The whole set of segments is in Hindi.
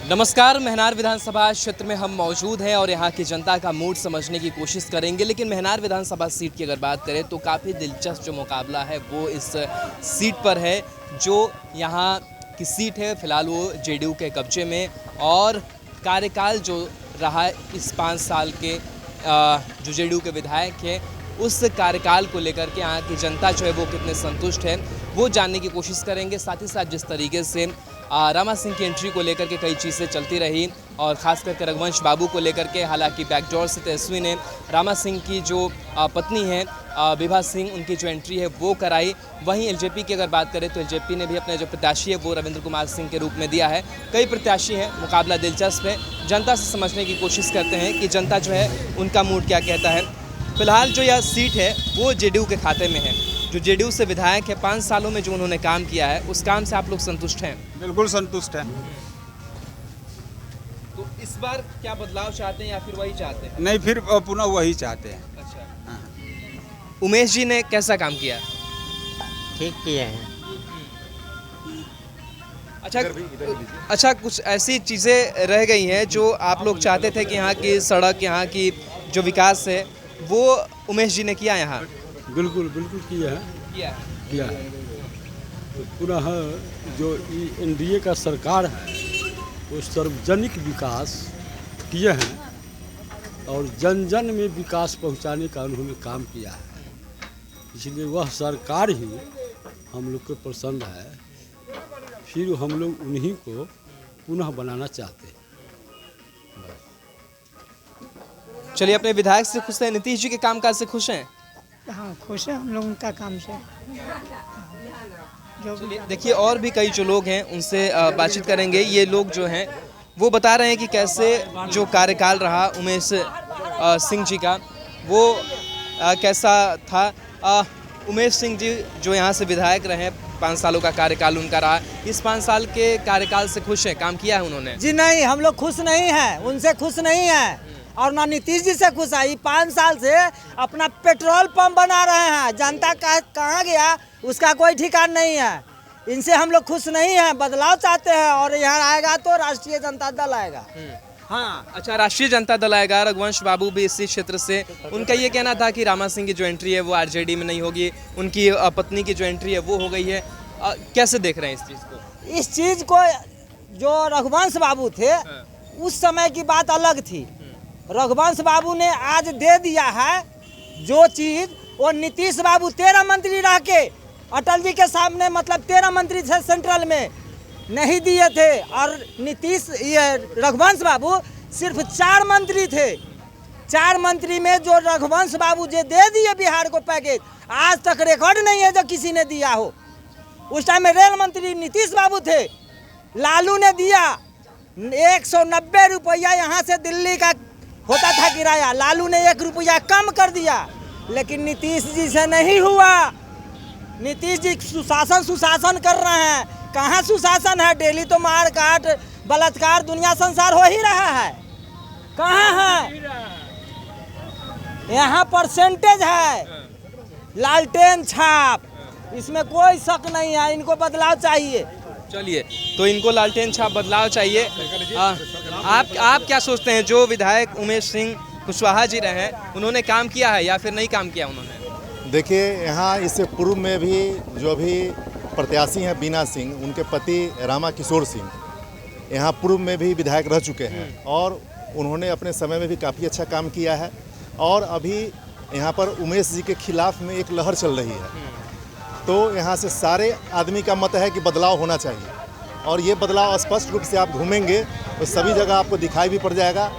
नमस्कार। महनार विधानसभा क्षेत्र में हम मौजूद हैं और यहाँ की जनता का मूड समझने की कोशिश करेंगे। लेकिन महनार विधानसभा सीट की अगर बात करें तो काफ़ी दिलचस्प जो मुकाबला है वो इस सीट पर है। जो यहाँ की सीट है फिलहाल वो जेडीयू के कब्जे में, और कार्यकाल जो रहा इस 5 साल के जो जेडीयू के विधायक हैं उस कार्यकाल को लेकर के यहाँ की जनता जो है वो कितने संतुष्ट है वो जानने की कोशिश करेंगे। साथ ही साथ जिस तरीके से रामा सिंह की एंट्री को लेकर के कई चीज़ें चलती रही और ख़ास करके रघुवंश बाबू को लेकर के, हालांकि बैकडोर से तेजस्वी ने रामा सिंह की जो पत्नी है विभा सिंह, उनकी जो एंट्री है वो कराई। वहीं एलजेपी की अगर बात करें तो एलजेपी ने भी अपने जो प्रत्याशी है वो रविंद्र कुमार सिंह के रूप में दिया है। कई प्रत्याशी हैं, मुकाबला दिलचस्प है। जनता से समझने की कोशिश करते हैं कि जनता जो है उनका मूड क्या कहता है। फिलहाल जो यह सीट है वो जेडीयू के खाते में है। जो जेडीयू से विधायक है 5 सालों में जो उन्होंने काम किया है उस काम से आप लोग संतुष्ट हैं? बिल्कुल संतुष्ट हैं। तो इस बार क्या बदलाव चाहते हैं या फिर वही चाहते हैं? नहीं, फिर पुनः वही चाहते हैं। अच्छा। हाँ। उमेश जी ने कैसा काम किया? ठीक किए हैं। अच्छा, कुछ ऐसी चीज़ें रह गई हैं जो आप लोग चाहते थे कि यहाँ की सड़क, यहाँ की जो विकास है वो उमेश जी ने किया यहाँ? बिल्कुल किया है। तो पुनः जो एनडीए का सरकार है वो सार्वजनिक विकास किए हैं और जन जन में विकास पहुंचाने का उन्होंने काम किया है। इसलिए वह सरकार ही हम लोग को पसंद है। फिर हम लोग उन्हीं को पुनः बनाना चाहते हैं। चलिए, अपने विधायक से खुश हैं? नीतीश जी के कामकाज से खुश हैं? हाँ, खुश है हम लोग उनका काम से। देखिए, और भी कई जो लोग हैं उनसे बातचीत करेंगे। ये लोग जो हैं वो बता रहे हैं कि कैसे जो कार्यकाल रहा उमेश सिंह जी का वो कैसा था। उमेश सिंह जी जो यहाँ से विधायक रहे, 5 सालों का कार्यकाल उनका रहा। इस 5 साल के कार्यकाल से खुश हैं? काम किया है उन्होंने? जी नहीं, हम लोग खुश नहीं हैं, उनसे खुश नहीं हैं और ना नीतीश जी से खुश है। 5 साल से अपना पेट्रोल पंप बना रहे हैं, जनता का कहाँ गया उसका कोई ठिकाना नहीं है। इनसे हम लोग खुश नहीं हैं, बदलाव चाहते हैं और यहाँ आएगा तो राष्ट्रीय जनता दल आएगा। हाँ। अच्छा, राष्ट्रीय जनता दल आएगा। रघुवंश बाबू भी इसी क्षेत्र से, उनका ये कहना था कि रामा सिंह की जो एंट्री है वो आरजेडी में नहीं होगी, उनकी पत्नी की जो एंट्री है वो हो गई है। कैसे देख रहे हैं इस चीज़ को? इस चीज़ को जो रघुवंश बाबू थे उस समय की बात अलग थी। रघुवंश बाबू ने आज दे दिया है जो चीज़ वो नीतीश बाबू 13 मंत्री रह के अटल जी के सामने, मतलब 13 मंत्री थे सेंट्रल में, नहीं दिए थे। और नीतीश ये रघुवंश बाबू सिर्फ 4 मंत्री थे। 4 मंत्री में जो रघुवंश बाबू जो दे दिए बिहार को पैकेज, आज तक रिकॉर्ड नहीं है जो किसी ने दिया हो। उस टाइम में रेल मंत्री नीतीश बाबू थे, लालू ने दिया 190 रुपया यहाँ से दिल्ली का होता था किराया, लालू ने 1 रुपया कम कर दिया। लेकिन नीतीश जी से नहीं हुआ। नीतीश जी सुशासन कर रहे हैं। कहाँ सुशासन है? डेली तो मार काट बलात्कार दुनिया संसार हो ही रहा है। कहाँ है? यहाँ परसेंटेज है, लालटेन छाप, इसमें कोई शक नहीं है। इनको बदलाव चाहिए। चलिए, तो इनको लालटेन छाप बदलाव चाहिए। आप क्या सोचते हैं, जो विधायक उमेश सिंह कुशवाहा जी रहे हैं उन्होंने काम किया है या फिर नहीं काम किया उन्होंने? देखिए, यहाँ इससे पूर्व में भी जो भी प्रत्याशी हैं बीना सिंह, उनके पति रामा किशोर सिंह यहाँ पूर्व में भी विधायक रह चुके हैं और उन्होंने अपने समय में भी काफ़ी अच्छा काम किया है। और अभी यहाँ पर उमेश जी के खिलाफ में एक लहर चल रही है, तो यहाँ से सारे आदमी का मत है कि बदलाव होना चाहिए। और ये बदलाव स्पष्ट रूप से आप घूमेंगे तो सभी जगह आपको दिखाई भी पड़ जाएगा।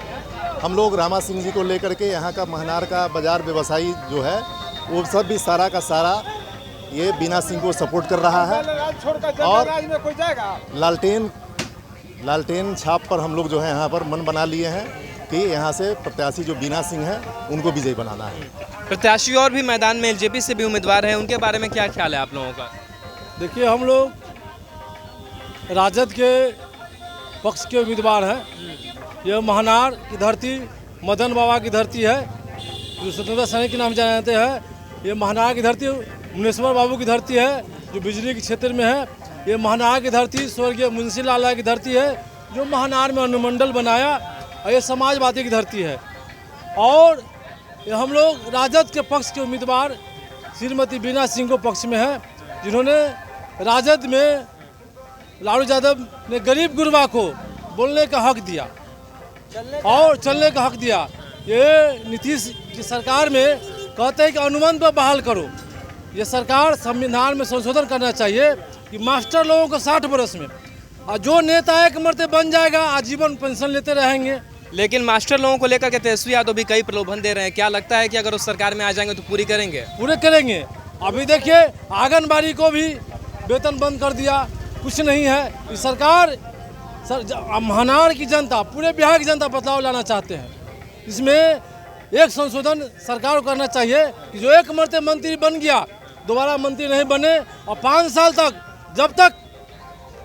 हम लोग रामा सिंह जी को लेकर के यहाँ का महनार का बाजार व्यवसायी जो है वो सब भी सारा का सारा ये बीना सिंह को सपोर्ट कर रहा है। और लालटेन छाप पर हम लोग जो है यहाँ पर मन बना लिए हैं कि यहाँ से प्रत्याशी जो बीना सिंह है उनको विजयी बनाना है। प्रत्याशी और भी मैदान में एलजेपी से भी उम्मीदवार हैं, उनके बारे में क्या ख्याल है आप लोगों का? देखिए, हम लोग राजद के पक्ष के उम्मीदवार हैं। यह महनार की धरती मदन बाबा की धरती है, जो स्वतंत्रता सैनिक के नाम जाने जाते हैं। ये महनार की धरती मुनेश्वर बाबू की धरती है जो बिजली के क्षेत्र में है। ये महनार की धरती स्वर्गीय मुंशी लाला की धरती है जो महानार में अनुमंडल बनाया, और ये समाजवादी की धरती है। और ये हम लोग राजद के पक्ष के उम्मीदवार श्रीमती बीना सिंह को पक्ष में है, जिन्होंने राजद में लालू यादव ने गरीब गुरबा को बोलने का हक दिया और चलने का हक दिया। ये नीतीश की सरकार में कहते हैं कि अनुबंध पर बहाल करो। ये सरकार संविधान में संशोधन करना चाहिए कि मास्टर लोगों को 60 वर्ष में, और जो नेता एक मरते बन जाएगा आजीवन पेंशन लेते रहेंगे। लेकिन मास्टर लोगों को लेकर के तेजस्वी यादव भी कई प्रलोभन दे रहे हैं। क्या लगता है कि अगर उस सरकार में आ जाएंगे तो पूरी करेंगे? पूरे करेंगे। अभी देखिए आंगनबाड़ी को भी वेतन बंद कर दिया, कुछ नहीं है। इस सरकार महानार की जनता, पूरे बिहार की जनता बदलाव लाना चाहते हैं। इसमें एक संशोधन सरकार को करना चाहिए कि जो एक मरते मंत्री बन गया दोबारा मंत्री नहीं बने, और 5 साल तक जब तक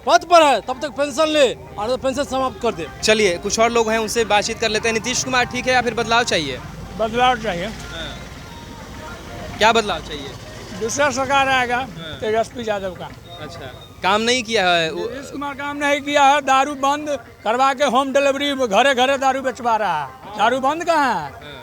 पद पर है तब तक पेंशन ले और पेंशन समाप्त कर दे। चलिए कुछ और लोग हैं, उनसे बातचीत कर लेते हैं। नीतीश कुमार ठीक है या फिर बदलाव चाहिए? बदलाव चाहिए। क्या बदलाव चाहिए? दूसरा सरकार आएगा तेजस्वी यादव का। अच्छा, काम नहीं किया है नीतीश कुमार काम नहीं किया है। दारू बंद करवा के होम डिलीवरी घरे घरे दारू बेचवा रहा है। दारू बंद कहाँ है?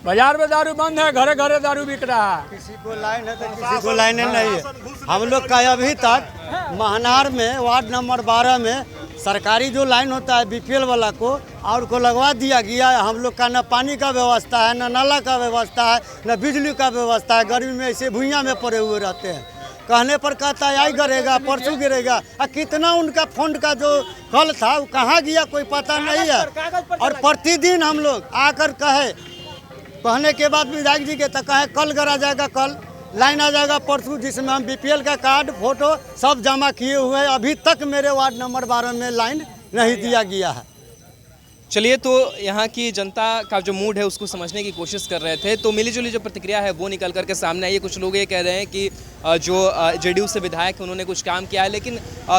बाजार में दारू बंद है, घरे घरे दारू बिक रहा है। किसी को लाइन है तो किसी को लाइन नहीं है। हम लोग का अभी तक महानार में वार्ड नंबर 12 में सरकारी जो लाइन होता है बीपीएल वाला को और को लगवा दिया गया है। हम लोग का न पानी का व्यवस्था है, न नाला का व्यवस्था है, न बिजली का व्यवस्था है। गर्मी में ऐसे भुइयाँ में पड़े हुए रहते हैं। कहने पर कहता है आई गिरेगा परसों गिरेगा, और कितना उनका फंड का जो कल था वो कहाँ गया कोई पता नहीं है। और प्रतिदिन हम लोग आकर कहने के बाद विधायक जी के तो कहे कल करा जाएगा, कल लाइन आ जाएगा परसों, जिसमें हम बीपीएल का कार्ड फोटो सब जमा किए हुए हैं। अभी तक मेरे वार्ड नंबर 12 में लाइन नहीं दिया गया है। चलिए, तो यहाँ की जनता का जो मूड है उसको समझने की कोशिश कर रहे थे, तो मिलीजुली जो प्रतिक्रिया है वो निकल करके सामने आई है। कुछ लोग ये कह रहे हैं कि जो जेडीयू से विधायक हैं उन्होंने कुछ काम किया है, लेकिन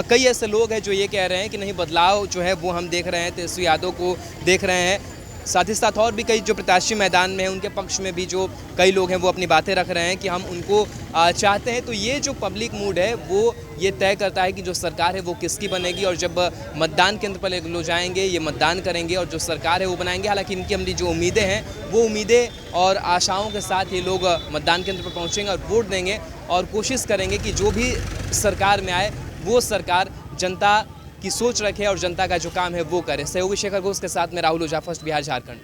कई ऐसे लोग हैं जो ये कह रहे हैं कि नहीं, बदलाव जो है वो हम देख रहे हैं, तेजस्वी यादव को देख रहे हैं। साथ ही साथ और भी कई जो प्रत्याशी मैदान में हैं उनके पक्ष में भी जो कई लोग हैं वो अपनी बातें रख रहे हैं कि हम उनको चाहते हैं। तो ये जो पब्लिक मूड है वो ये तय करता है कि जो सरकार है वो किसकी बनेगी, और जब मतदान केंद्र पर लोग जाएंगे ये मतदान करेंगे और जो सरकार है वो बनाएंगे। हालांकि इनकी अपनी जो उम्मीदें हैं वो उम्मीदें और आशाओं के साथ ये लोग मतदान केंद्र पर पहुँचेंगे और वोट देंगे और कोशिश करेंगे कि जो भी सरकार में आए वो सरकार जनता की सोच रखे और जनता का जो काम है वो करे। सहयोगी शेखर घोष के साथ में राहुल ओझा, फर्स्ट बिहार झारखंड।